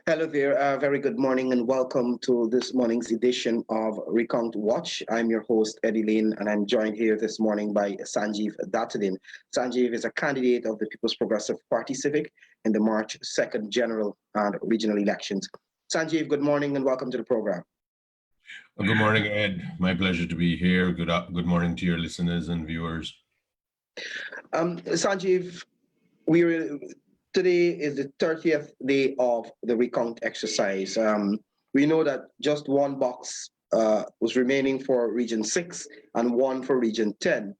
Hello there. Very good morning and welcome to this morning's edition of Recount Watch. I'm your host, Eddie Lane, and I'm joined here this morning by Sanjeev Datadin. Sanjeev is a candidate of the People's Progressive Party Civic in the March 2nd general and regional elections. Sanjeev, good morning and welcome to the program. Well, good morning, Ed. My pleasure to be here. Good morning to your listeners and viewers. Sanjeev, we're today is the 30th day of the recount exercise. We know that just one box was remaining for Region 6 and one for Region 10,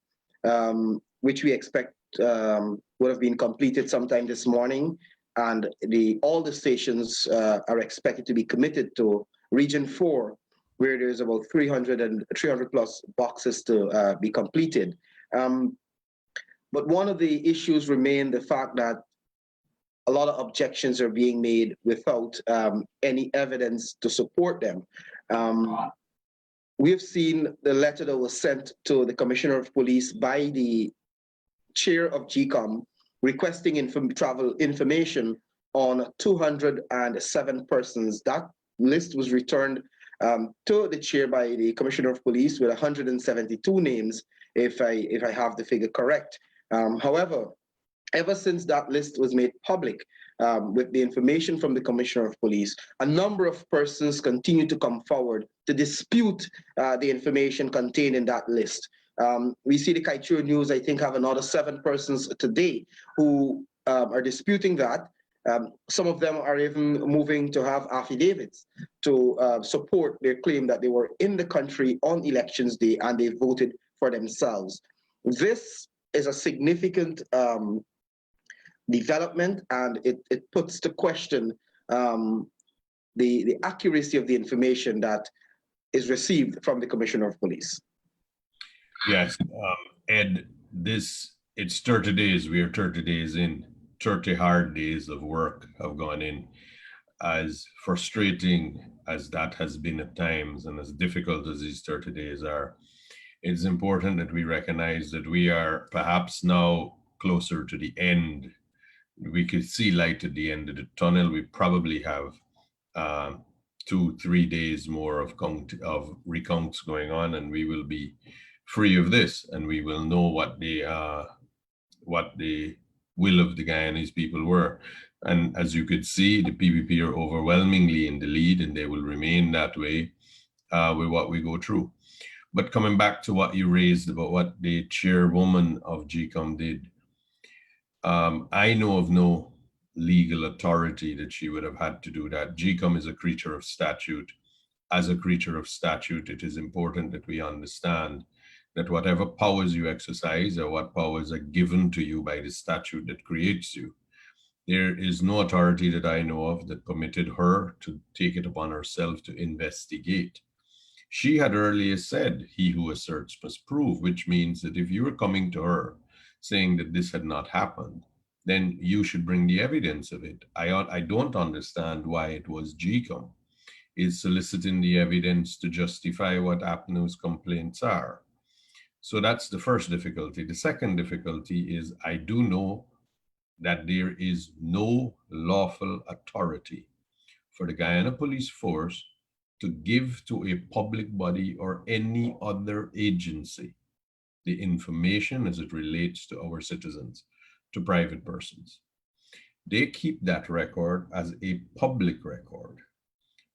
which we expect would have been completed sometime this morning. And all the stations are expected to be committed to Region 4, where there's about 300 plus boxes to be completed. But one of the issues remain the fact that a lot of objections are being made without any evidence to support them. We have seen the letter that was sent to the Commissioner of Police by the chair of GCOM requesting travel information on 207 persons. That list was returned to the chair by the Commissioner of Police with 172 names, if I have the figure correct. However, ever since that list was made public with the information from the Commissioner of Police, a number of persons continue to come forward to dispute the information contained in that list. We see the Kaitru News, I think, have another 7 persons today who are disputing that. Some of them are even moving to have affidavits to support their claim that they were in the country on elections day and they voted for themselves. This is a significant development, and it puts to question the accuracy of the information that is received from the Commissioner of Police. Yes, Ed, it's 30 days. We are 30 days in. 30 hard days of work have gone in. As frustrating as that has been at times and as difficult as these 30 days are, it's important that we recognize that we are perhaps now closer to the end. We could see light at the end of the tunnel. We probably have 2-3 days more of recounts going on, and we will be free of this, and we will know what the will of the Guyanese people were. And as you could see, the PPP are overwhelmingly in the lead, and they will remain that way with what we go through. But coming back to what you raised about what the chairwoman of GCOM did, I know of no legal authority that she would have had to do that. GCOM is a creature of statute. As a creature of statute, it is important that we understand that whatever powers you exercise or what powers are given to you by the statute that creates you, there is no authority that I know of that permitted her to take it upon herself to investigate. She had earlier said, "He who asserts must prove," which means that if you were coming to her saying that this had not happened, then you should bring the evidence of it. I don't understand why it was GCOM is soliciting the evidence to justify what APNU's complaints are. So that's the first difficulty. The second difficulty is I do know that there is no lawful authority for the Guyana Police Force to give to a public body or any other agency the information as it relates to our citizens, to private persons. They keep that record as a public record.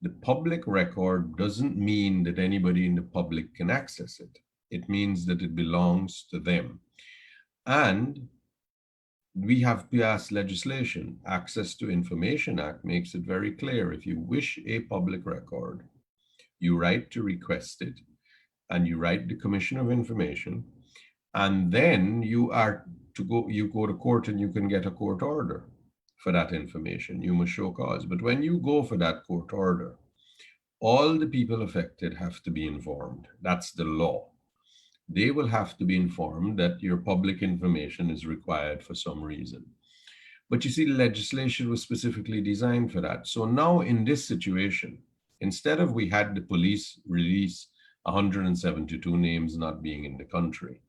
The public record doesn't mean that anybody in the public can access it. It means that it belongs to them. And we have passed legislation. Access to Information Act makes it very clear. If you wish a public record, you write to request it, and you write the Commission of Information, and then you go to court and you can get a court order for that information. You must show cause. But when you go for that court order, all the people affected have to be informed. That's the law. They will have to be informed that your public information is required for some reason. But you see, the legislation was specifically designed for that. So now in this situation, instead of we had the police release 172 names not being in the country,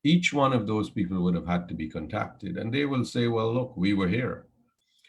each one of those people would have had to be contacted, and they will say, well, look, we were here.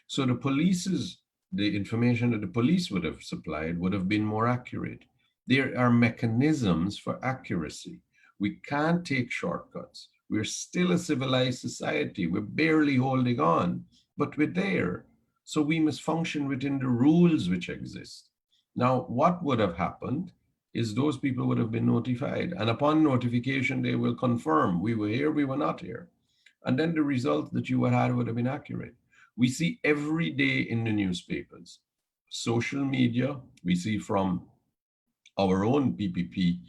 So the police's the information that the police would have supplied would have been more accurate. There are mechanisms for accuracy. We can't take shortcuts. We're still a civilized society. We're barely holding on, but we're there. So we must function within the rules which exist. Now, what would have happened is those people would have been notified. And upon notification, they will confirm we were here, we were not here. And then the result that you had would have been accurate. We see every day in the newspapers, social media, we see from our own PPP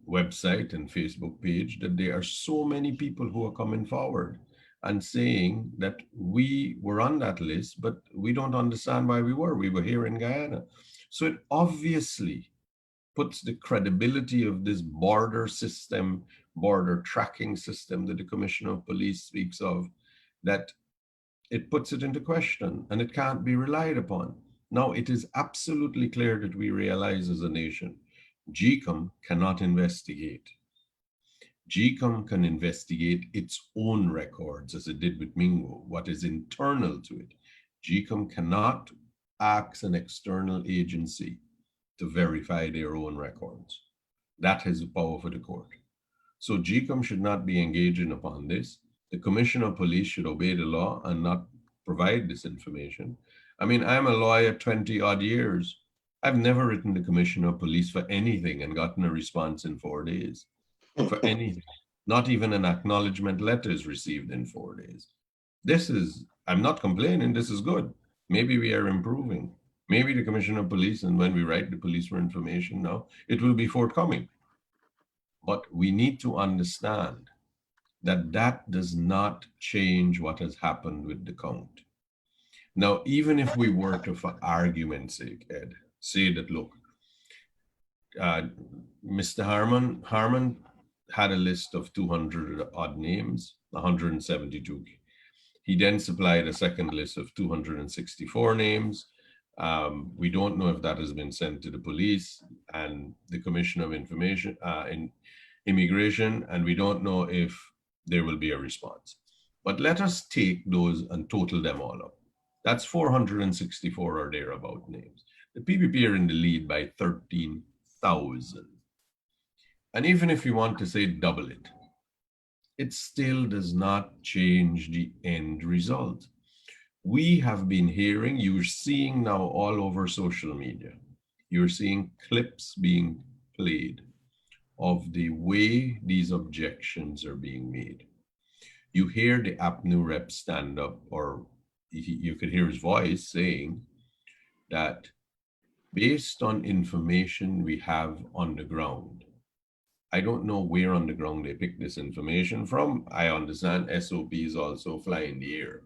website and Facebook page that there are so many people who are coming forward and saying that we were on that list, but we don't understand why we were. We were here in Guyana. So it obviously puts the credibility of this border system, border tracking system that the Commissioner of Police speaks of, that it puts it into question and it can't be relied upon. Now, it is absolutely clear that we realize as a nation, GCOM cannot investigate. GCOM can investigate its own records as it did with Mingo, what is internal to it. GCOM cannot ask an external agency to verify their own records. That has the power for the court. So GCOM should not be engaging upon this. The Commissioner of Police should obey the law and not provide this information. I mean, I'm a lawyer 20 odd years. I've never written the Commissioner of Police for anything and gotten a response in 4 days for anything. Not even an acknowledgement letter is received in 4 days. This is, I'm not complaining, this is good. Maybe we are improving. Maybe the Commissioner of Police, and when we write the police for information now, it will be forthcoming. But we need to understand that that does not change what has happened with the count. Now, even if we were to, for argument's sake, Ed, say that, look, Mr. Harmon had a list of 200 odd names, 172. He then supplied a second list of 264 names. We don't know if that has been sent to the police and the Commissioner of Information in Immigration, and we don't know if there will be a response. But let us take those and total them all up. That's 464 or thereabout names. The PPP are in the lead by 13,000. And even if you want to say double it, it still does not change the end result. We have been hearing, you're seeing now all over social media, you're seeing clips being played of the way these objections are being made. You hear the APNU rep stand up, or you could hear his voice saying that based on information we have on the ground, I don't know where on the ground they pick this information from. I understand SOPs also fly in the air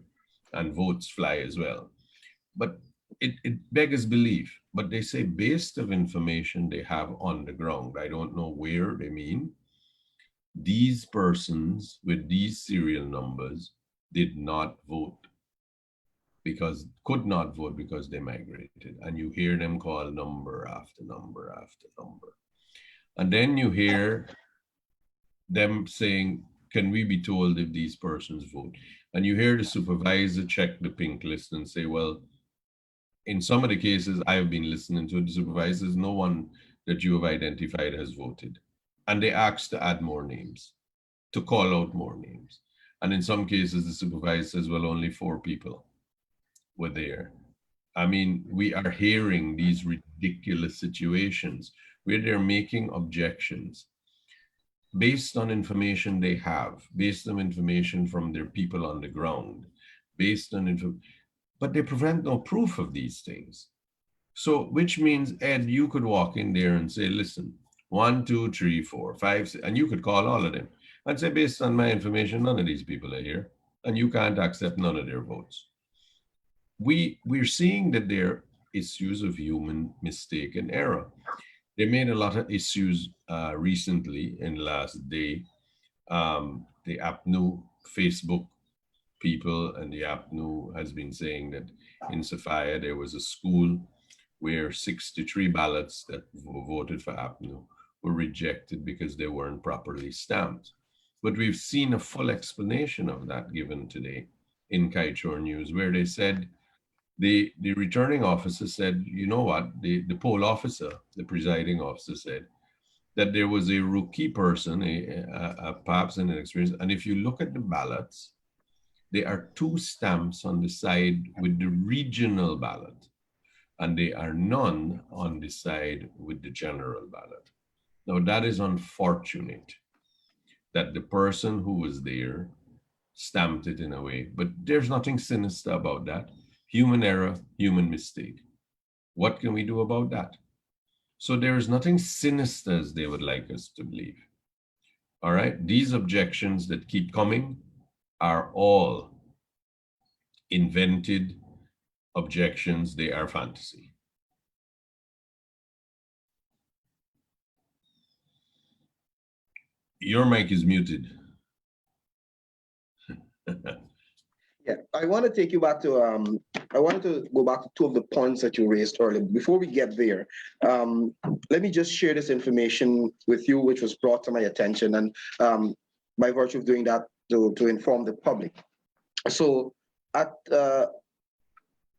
and votes fly as well. But it beggars belief. But they say based of information they have on the ground, I don't know where they mean, these persons with these serial numbers did not vote could not vote because they migrated. And you hear them call number after number after number. And then you hear them saying, can we be told if these persons vote? And you hear the supervisor check the pink list and say, well, in some of the cases I've been listening to, the supervisors, no one that you have identified has voted. And they asked to add more names, to call out more names. And in some cases, the supervisor says, well, only 4 people were there. I mean, we are hearing these ridiculous situations where they're making objections based on information they have, based on information from their people on the ground, based on but they present no proof of these things. So, which means, Ed, you could walk in there and say, listen, 1, 2, 3, 4, 5, 6, and you could call all of them and say, based on my information, none of these people are here, and you can't accept none of their votes. We're seeing that there are issues of human mistake and error. They made a lot of issues recently in the last day. The APNU Facebook people and the APNU has been saying that in Sophia there was a school where 63 ballots that voted for APNU were rejected because they weren't properly stamped. But we've seen a full explanation of that given today in Kaichor News, where they said The returning officer said, you know what, the poll officer, the presiding officer said that there was a rookie person, perhaps an inexperienced, and if you look at the ballots, there are 2 stamps on the side with the regional ballot, and there are none on the side with the general ballot. Now that is unfortunate that the person who was there stamped it in a way, but there's nothing sinister about that. Human error, human mistake. What can we do about that? So there is nothing sinister as they would like us to believe. All right, these objections that keep coming are all invented objections. They are fantasy. Your mic is muted. Yeah, I want to take you back to I wanted to go back to 2 of the points that you raised earlier. Before we get there, let me just share this information with you, which was brought to my attention, and by virtue of doing that, to inform the public. So at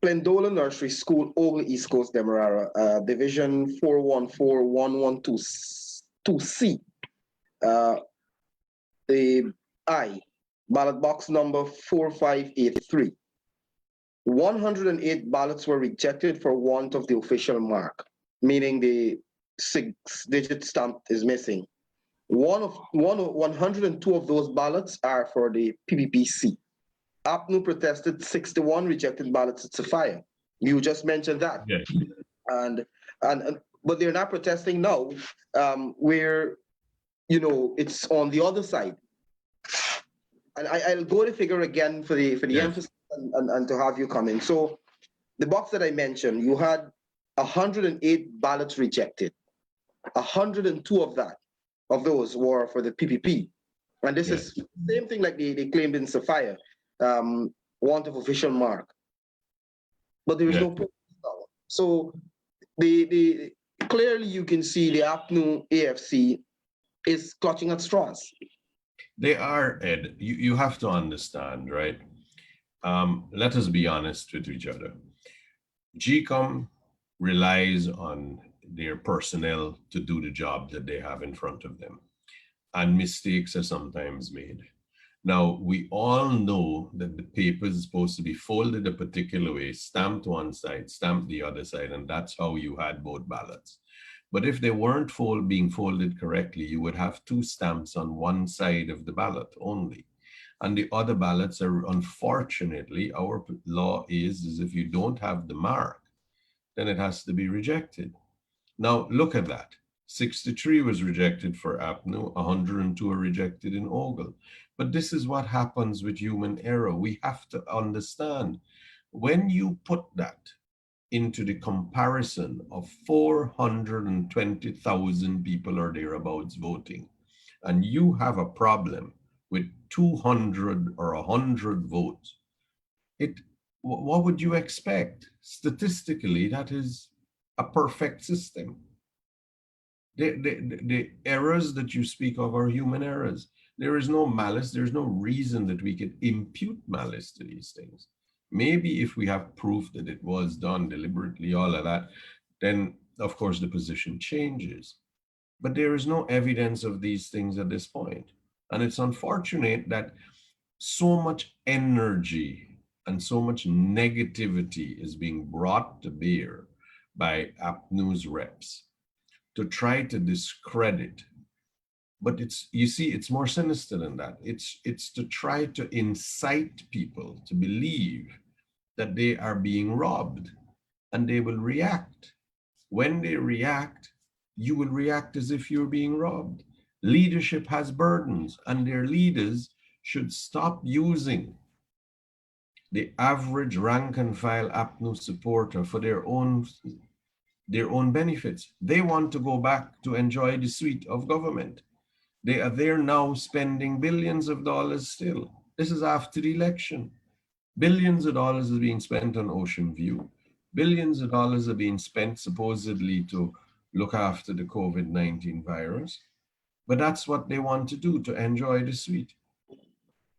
Plendola Nursery School, Ogle East Coast, Demerara, Division 414112C, the I, ballot box number 4583. 108 ballots were rejected for want of the official mark, meaning the 6-digit stamp is missing. 102 of those ballots are for the PPPC. APNU protested 61 rejected ballots at Sophia. You just mentioned that. Yes. And but they're not protesting now, where it's on the other side. And I'll go to figure again for the yes. emphasis and to have you come in. So the box that I mentioned, you had 108 ballots rejected. 102 of those were for the PPP. And this yes. is the same thing like they claimed in Sophia, want of official mark. But there is no protest now. So the clearly you can see the APNU AFC is clutching at straws. They are, Ed. You have to understand, right? Let us be honest with each other. GCOM relies on their personnel to do the job that they have in front of them, and mistakes are sometimes made. Now, we all know that the paper is supposed to be folded a particular way, stamped one side, stamped the other side, and that's how you had both ballots. But if they weren't being folded correctly, you would have 2 stamps on one side of the ballot only. And the other ballots are, unfortunately, our law is if you don't have the mark, then it has to be rejected. Now, look at that. 63 was rejected for APNU, 102 are rejected in Ogle. But this is what happens with human error. We have to understand, when you put that into the comparison of 420,000 people or thereabouts voting, and you have a problem with 200 or 100 votes, what would you expect? Statistically, that is a perfect system. The errors that you speak of are human errors. There is no malice. There's no reason that we could impute malice to these things. Maybe if we have proof that it was done deliberately, all of that, then of course the position changes. But there is no evidence of these things at this point. And it's unfortunate that so much energy and so much negativity is being brought to bear by APNU's reps to try to discredit. But you see, it's more sinister than that. It's to try to incite people to believe that they are being robbed, and they will react. When they react, you will react as if you're being robbed. Leadership has burdens, and their leaders should stop using the average rank and file APNU supporter for their own benefits. They want to go back to enjoy the sweet of government. They are there now spending billions of dollars still. This is after the election. Billions of dollars is being spent on Ocean View. Billions of dollars are being spent supposedly to look after the COVID-19 virus. But that's what they want to do, to enjoy the sweet.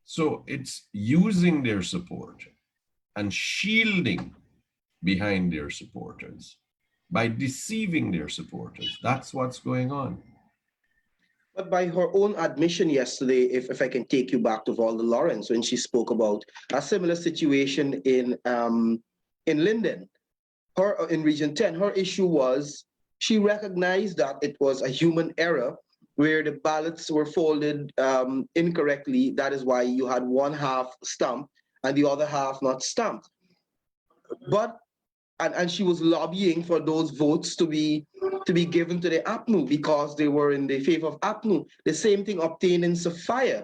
So it's using their support and shielding behind their supporters, by deceiving their supporters. That's what's going on. But by her own admission yesterday, if I can take you back to Valda Lawrence, when she spoke about a similar situation in Linden, her in Region 10, her issue was she recognized that it was a human error where the ballots were folded incorrectly. That is why you had one half stamped and the other half not stamped. But and she was lobbying for those votes to be given to the APNU because they were in the favor of APNU. The same thing obtained in Sophia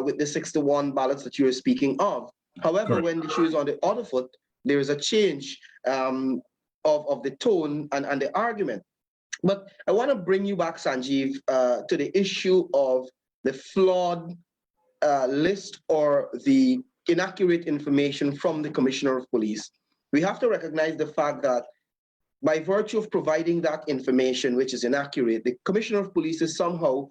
with the 6-1 ballots that you were speaking of. However, Correct. when the shoe is on the other foot, there is a change of the tone and the argument. But I want to bring you back, Sanjeev, to the issue of the flawed list or the inaccurate information from the Commissioner of Police. We have to recognize the fact that by virtue of providing that information, which is inaccurate, the Commissioner of Police is somehow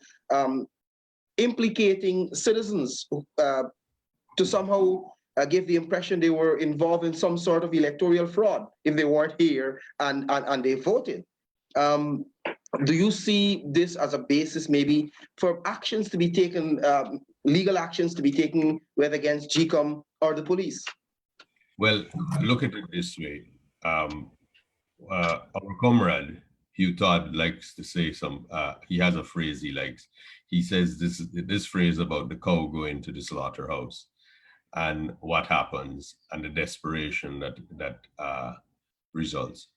implicating citizens to somehow give the impression they were involved in some sort of electoral fraud if they weren't here and they voted. Do you see this as a basis maybe for actions to be taken, legal actions to be taken, whether against GCOM or the police? Well, look at it this way. Our comrade Hugh Todd likes to say he has a phrase he likes. He says this phrase about the cow going to the slaughterhouse and what happens and the desperation that results.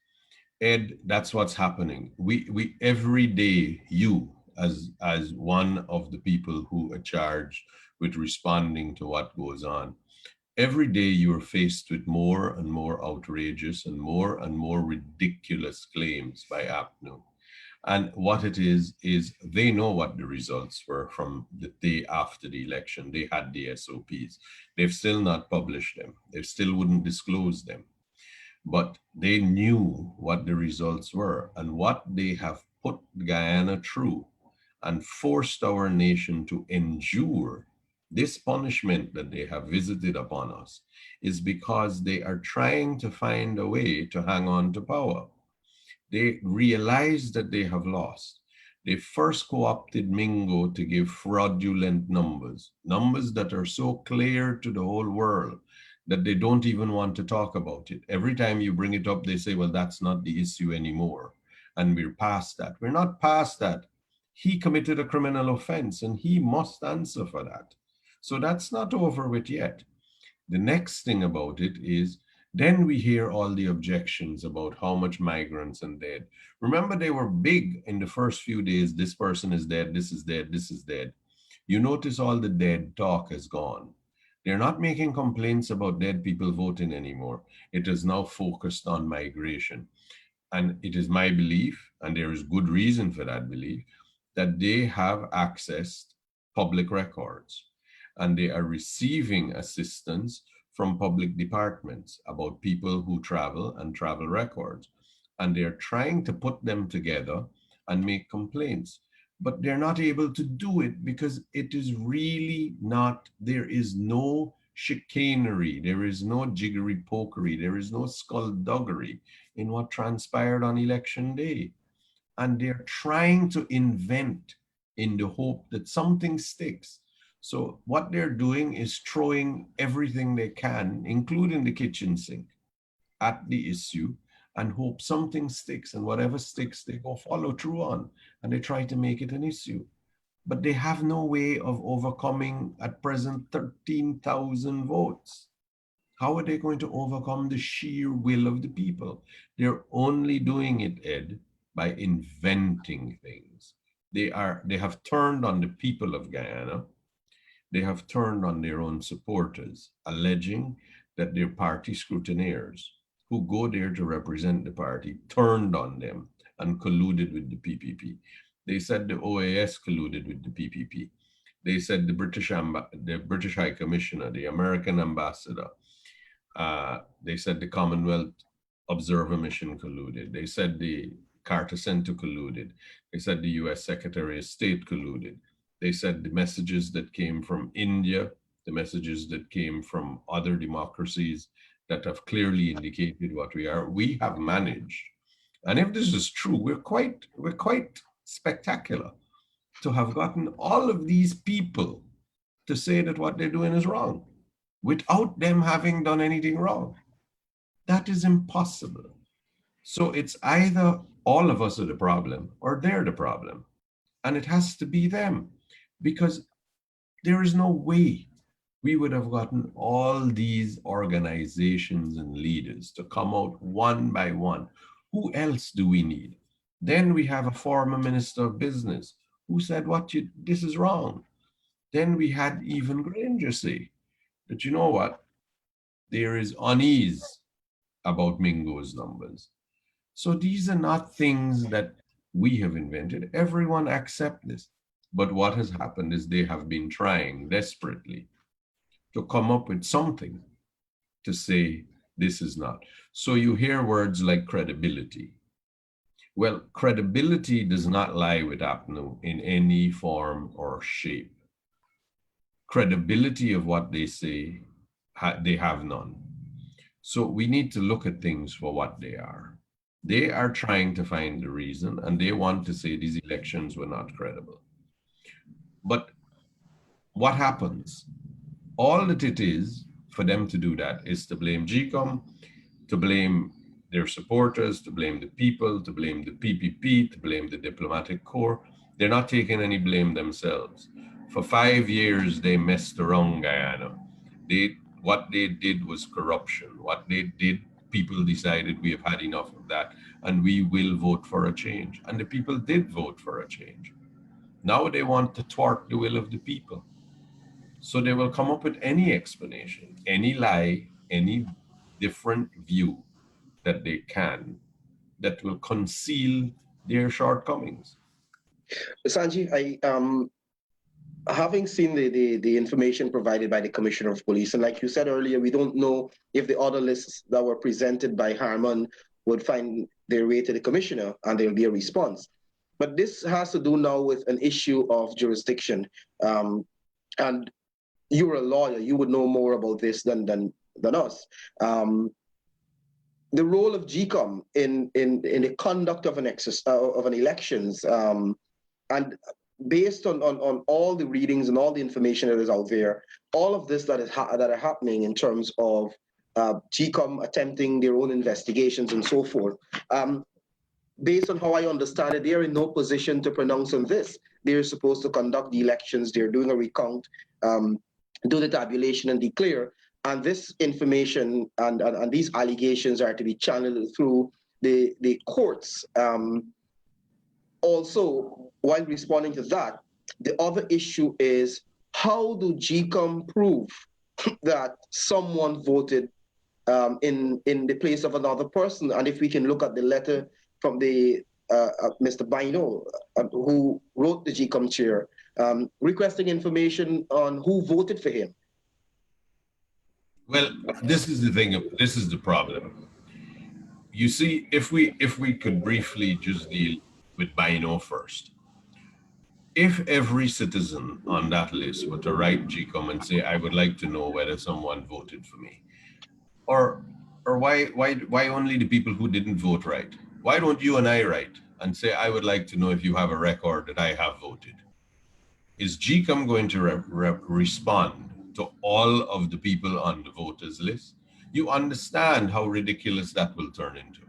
Ed, that's what's happening. We every day, you as one of the people who are charged with responding to what goes on, every day you are faced with more and more outrageous and more ridiculous claims by APNU. And what it is they know what the results were from the day after the election. They had the SOPs. They've still not published them. They still wouldn't disclose them. But they knew what the results were and what they have put Guyana through and forced our nation to endure. This punishment that they have visited upon us is because they are trying to find a way to hang on to power. They realize that they have lost. They first co-opted Mingo to give fraudulent numbers that are so clear to the whole world that they don't even want to talk about it. Every time you bring it up, they say, well, that's not the issue anymore. And we're past that. We're not past that. He committed a criminal offense and he must answer for that. So that's not over with yet. The next thing about it is then we hear all the objections about how much migrants and dead. Remember, they were big in the first few days. This person is dead, this is dead, this is dead. You notice all the dead talk has gone. They're not making complaints about dead people voting anymore. It is now focused on migration. And it is my belief, and there is good reason for that belief, that they have accessed public records and they are receiving assistance from public departments about people who travel and travel records. And they're trying to put them together and make complaints. But they're not able to do it because it is really not, there is no chicanery, there is no jiggery pokery, there is no skullduggery in what transpired on election day. And they're trying to invent in the hope that something sticks. So what they're doing is throwing everything they can, including the kitchen sink, at the issue and hope something sticks, and whatever sticks, they go follow through on, and they try to make it an issue. But they have no way of overcoming, at present, 13,000 votes. How are they going to overcome the sheer will of the people? They're only doing it, Ed, by inventing things. They have turned on the people of Guyana. They have turned on their own supporters, alleging that their party scrutineers who go there to represent the party turned on them and colluded with the PPP. They said the OAS colluded with the PPP. They said the British High Commissioner, the American ambassador, they said the Commonwealth Observer Mission colluded. They said the Carter Center colluded. They said the US Secretary of State colluded. They said the messages that came from India, the messages that came from other democracies, that have clearly indicated what we are. We have managed, and if this is true, we're quite spectacular to have gotten all of these people to say that what they're doing is wrong without them having done anything wrong. That is impossible. So it's either all of us are the problem or they're the problem. And it has to be them, because there is no way we would have gotten all these organizations and leaders to come out one by one. Who else do we need? Then we have a former minister of business who said, this is wrong. Then we had even Granger say that, you know what, there is unease about Mingo's numbers. So these are not things that we have invented. Everyone accepts this. But what has happened is they have been trying desperately to come up with something to say this is not. So you hear words like credibility. Well, credibility does not lie with APNU in any form or shape. Credibility of what they say, they have none. So we need to look at things for what they are. They are trying to find the reason, and they want to say these elections were not credible. But what happens? All that it is for them to do that is to blame GCOM, to blame their supporters, to blame the people, to blame the PPP, to blame the diplomatic corps. They're not taking any blame themselves. For 5 years, they messed around Guyana. What they did was corruption. What they did, people decided we have had enough of that and we will vote for a change. And the people did vote for a change. Now they want to thwart the will of the people. So they will come up with any explanation, any lie, any different view that they can that will conceal their shortcomings. Sanjeev, having seen the information provided by the Commissioner of Police, and like you said earlier, we don't know if the other lists that were presented by Harman would find their way to the Commissioner and there will be a response. But this has to do now with an issue of jurisdiction. And you're a lawyer, you would know more about this than us. The role of GCOM in the conduct of an elections, and based on all the readings and all the information that is out there, all of this that are happening in terms of GCOM attempting their own investigations and so forth. Based on how I understand it, they're in no position to pronounce on this. They're supposed to conduct the elections. They're doing a recount, do the tabulation and declare. And this information and these allegations are to be channeled through the courts. Also, while responding to that, the other issue is, how do GCOM prove that someone voted in the place of another person? And if we can look at the letter from the Mr. Bino, who wrote the GCOM chair, requesting information on who voted for him. Well, this is the thing. This is the problem. You see, if we could briefly just deal with Bino first. If every citizen on that list were to write GCOM and say, I would like to know whether someone voted for me, or why only the people who didn't vote right? Why don't you and I write and say, I would like to know if you have a record that I have voted? Is GCOM going to respond to all of the people on the voters list? You understand how ridiculous that will turn into.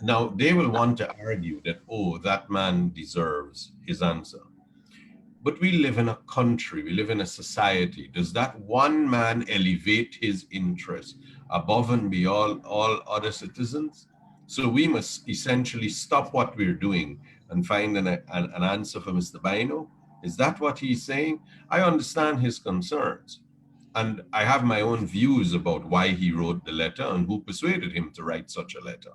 Now, they will want to argue that, oh, that man deserves his answer. But we live in a country, we live in a society. Does that one man elevate his interest above and beyond all other citizens? So we must essentially stop what we're doing and find an answer for Mr. Bino. Is that what he's saying? I understand his concerns. And I have my own views about why he wrote the letter and who persuaded him to write such a letter.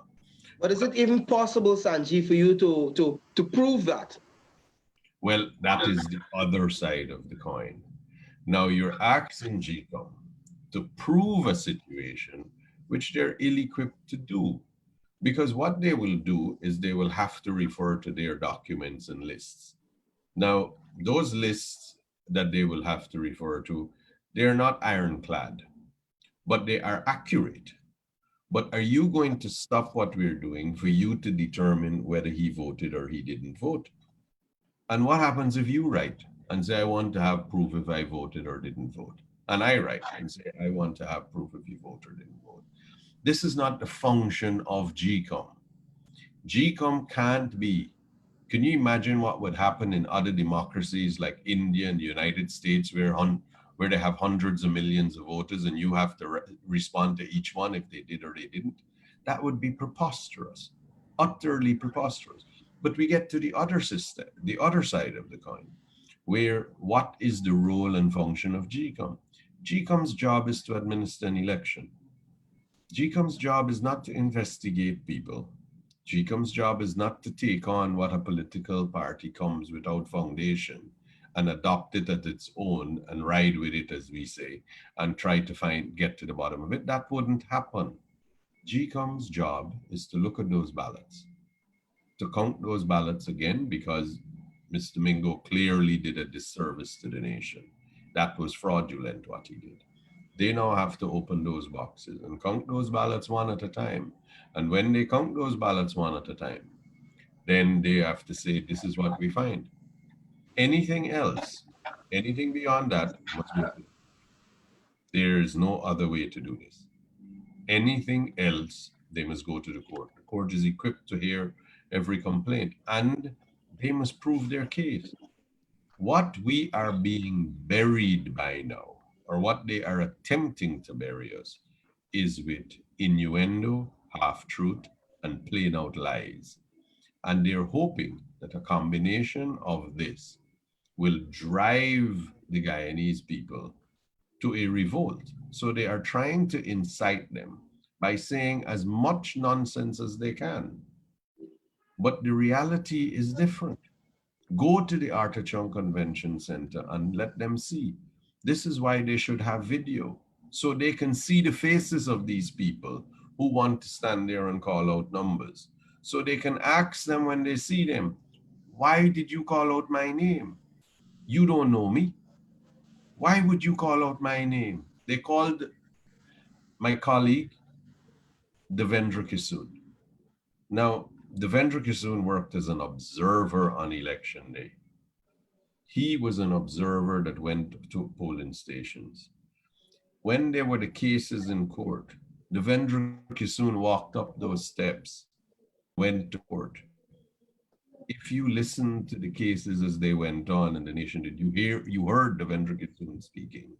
But is it even possible, Sanjeev, for you to prove that? Well, that is the other side of the coin. Now you're asking GCOM to prove a situation which they're ill-equipped to do. Because what they will do is they will have to refer to their documents and lists. Now, those lists that they will have to refer to, they're not ironclad, but they are accurate. But are you going to stop what we're doing for you to determine whether he voted or he didn't vote? And what happens if you write and say, I want to have proof if I voted or didn't vote? And I write and say, I want to have proof if you voted or didn't vote. This is not the function of GCOM. GCOM can't be. Can you imagine what would happen in other democracies like India and the United States, where they have hundreds of millions of voters and you have to respond to each one if they did or they didn't? That would be preposterous, utterly preposterous. But we get to the other system, the other side of the coin, where what is the role and function of GCOM? GCOM's job is to administer an election. GCOM's job is not to investigate people. GCOM's job is not to take on what a political party comes without foundation and adopt it as its own and ride with it, as we say, and try to get to the bottom of it. That wouldn't happen. GCOM's job is to look at those ballots, to count those ballots again, because Mr. Mingo clearly did a disservice to the nation. That was fraudulent what he did. They now have to open those boxes and count those ballots one at a time. And when they count those ballots one at a time, then they have to say, this is what we find. Anything else, anything beyond that must go to. There is no other way to do this. Anything else, they must go to the court. The court is equipped to hear every complaint and they must prove their case. What we are being buried by now, or what they are attempting to bury us, is with innuendo, half-truth, and plain out lies. And they're hoping that a combination of this will drive the Guyanese people to a revolt. So they are trying to incite them by saying as much nonsense as they can. But the reality is different. Go to the Artichoke Convention Center and let them see. This is why they should have video, so they can see the faces of these people who want to stand there and call out numbers. So they can ask them when they see them, why did you call out my name? You don't know me. Why would you call out my name? They called my colleague Devendra Kisoon. Now, Devendra Kisoon worked as an observer on election day. He was an observer that went to polling stations. When there were the cases in court, Devendra Kisoon walked up those steps, went to court. If you listened to the cases as they went on in the nation, you heard Devendra Kisoon speaking.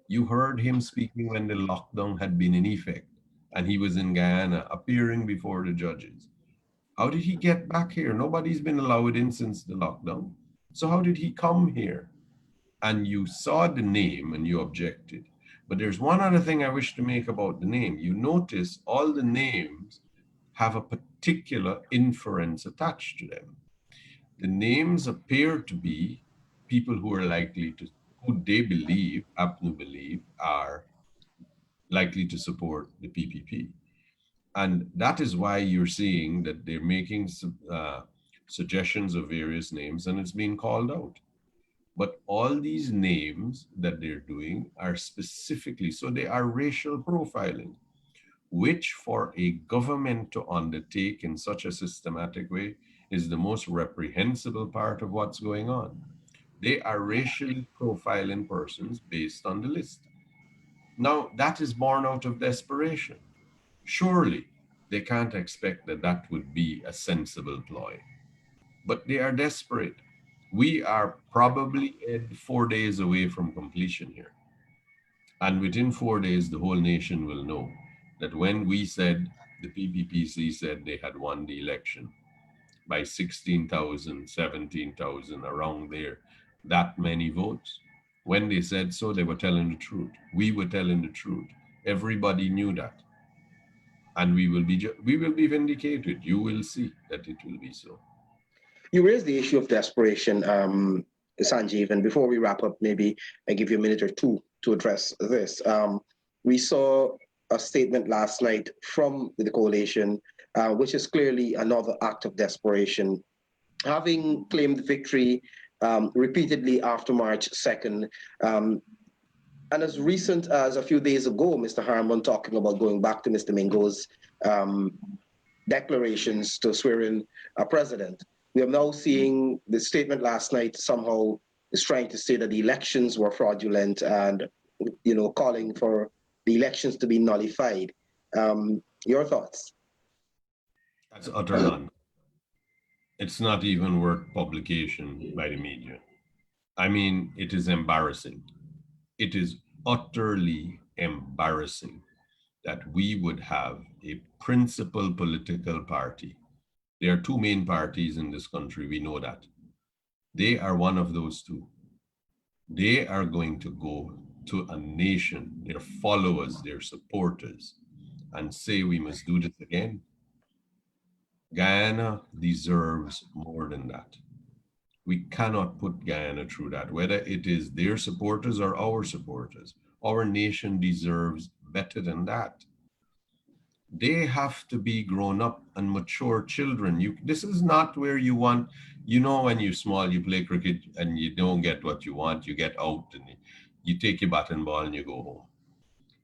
You heard him speaking when the lockdown had been in effect and he was in Guyana appearing before the judges. How did he get back here? Nobody's been allowed in since the lockdown. So how did he come here? And you saw the name and you objected. But there's one other thing I wish to make about the name. You notice all the names have a particular inference attached to them. The names appear to be people who are likely to, who they believe, APNU believe, are likely to support the PPP. And that is why you're seeing that they're making suggestions of various names and it's being called out. But all these names that they're doing are specifically, so they are racial profiling, which for a government to undertake in such a systematic way is the most reprehensible part of what's going on. They are racially profiling persons based on the list. Now, that is born out of desperation. Surely, they can't expect that that would be a sensible ploy. But they are desperate. We are probably 4 days away from completion here. And within 4 days, the whole nation will know that when we said, the PPPC said they had won the election by 16,000, 17,000, around there, that many votes. When they said so, they were telling the truth. We were telling the truth. Everybody knew that. And we will be vindicated. You will see that it will be so. You raised the issue of desperation, Sanjeev, and before we wrap up, maybe I give you a minute or two to address this. We saw a statement last night from the coalition, which is clearly another act of desperation. Having claimed victory repeatedly after March 2nd, And as recent as a few days ago, Mr. Harmon talking about going back to Mr. Mingo's um, declarations to swear in a president. We are now seeing the statement last night somehow is trying to say that the elections were fraudulent and, calling for the elections to be nullified. Your thoughts? That's utter nonsense. It's not even worth publication by the media. I mean, it is embarrassing. It is utterly embarrassing that we would have a principal political party. There are two main parties in this country, we know that. They are one of those two. They are going to go to a nation, their followers, their supporters, and say we must do this again. Guyana deserves more than that. We cannot put Guyana through that, whether it is their supporters or our supporters. Our nation deserves better than that. They have to be grown up and mature children. This is not where you want, when you're small, you play cricket and you don't get what you want, you get out and you take your bat and ball and you go home.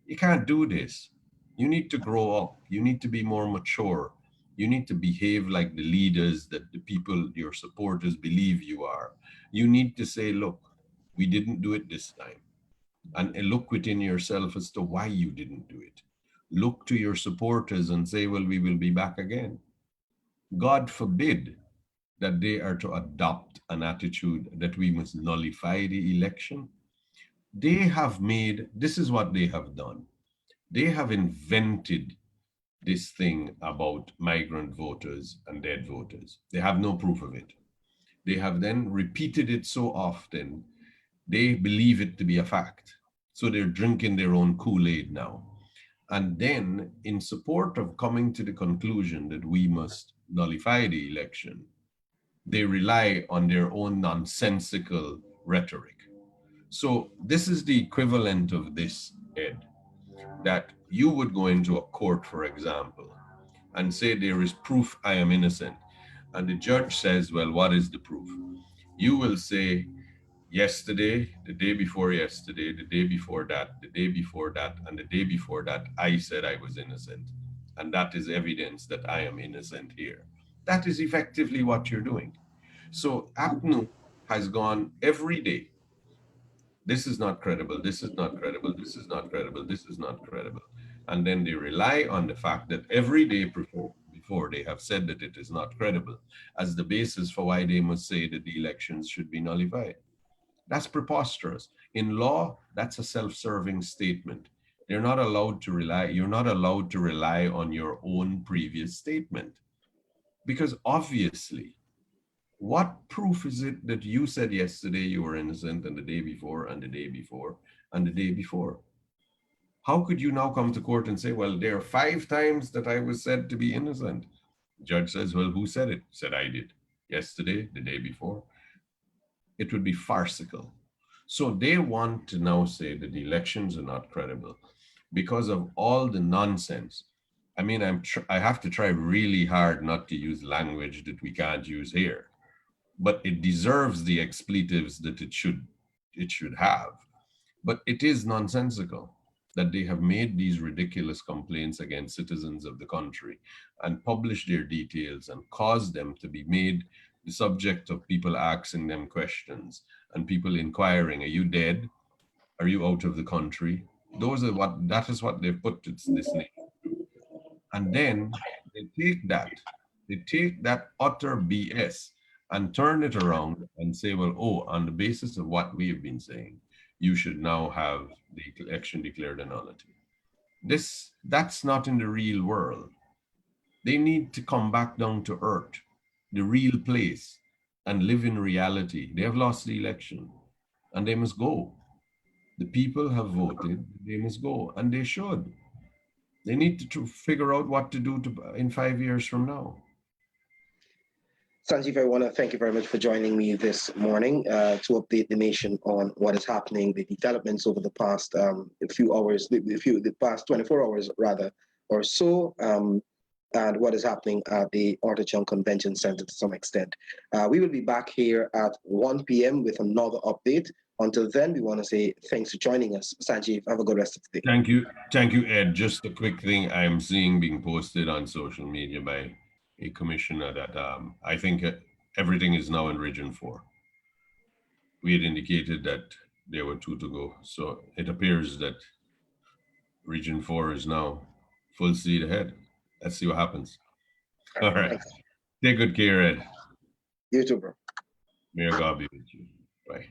You can't do this. You need to grow up. You need to be more mature. You need to behave like the leaders that the people, your supporters, believe you are. You need to say, look, we didn't do it this time. And look within yourself as to why you didn't do it. Look to your supporters and say, well, we will be back again. God forbid that they are to adopt an attitude that we must nullify the election. This is what they have done. They have invented this thing about migrant voters and dead voters. They have no proof of it. They have then repeated it so often, they believe it to be a fact. So they're drinking their own Kool-Aid now. And then, in support of coming to the conclusion that we must nullify the election, they rely on their own nonsensical rhetoric. So this is the equivalent of this, Ed, that you would go into a court, for example, and say there is proof I am innocent. And the judge says, well, what is the proof? You will say, yesterday, the day before yesterday, the day before that, the day before that, and the day before that, I said I was innocent. And that is evidence that I am innocent here. That is effectively what you're doing. So APNU has gone every day. This is not credible. This is not credible. This is not credible. This is not credible. And then they rely on the fact that every day before they have said that it is not credible as the basis for why they must say that the elections should be nullified. That's preposterous. In law, that's a self-serving statement. You're not allowed to rely on your own previous statement. Because obviously, what proof is it that you said yesterday you were innocent and the day before and the day before and the day before? How could you now come to court and say, well, there are 5 times that I was said to be innocent? Judge says, well, who said it? Said I did. Yesterday, the day before. It would be farcical. So they want to now say that the elections are not credible because of all the nonsense. I mean, I have to try really hard not to use language that we can't use here, but it deserves the expletives that it should have. But it is nonsensical that they have made these ridiculous complaints against citizens of the country and published their details and caused them to be made the subject of people asking them questions and people inquiring, are you dead? Are you out of the country? That is what they've put this nation to. And then they take that utter BS and turn it around and say, well, oh, on the basis of what we have been saying, you should now have the election declared a nullity. That's not in the real world. They need to come back down to earth, the real place, and live in reality. They have lost the election and they must go. The people have voted, they must go, and they should. They need to figure out what to do in 5 years from now. Sanjeev, I want to thank you very much for joining me this morning to update the nation on what is happening, the developments over the past few hours, the past 24 hours rather, or so, and what is happening at the Artichoke Convention Center to some extent. We will be back here at 1 p.m. with another update. Until then, we want to say thanks for joining us. Sanjeev, have a good rest of the day. Thank you, Ed. Just a quick thing I'm seeing being posted on social media by a commissioner that I think everything is now in Region 4. We had indicated that there were 2 to go. So it appears that Region 4 is now full speed ahead. Let's see what happens. All right. Thanks. Take good care, Ed. You too, bro. May God be with you. Bye.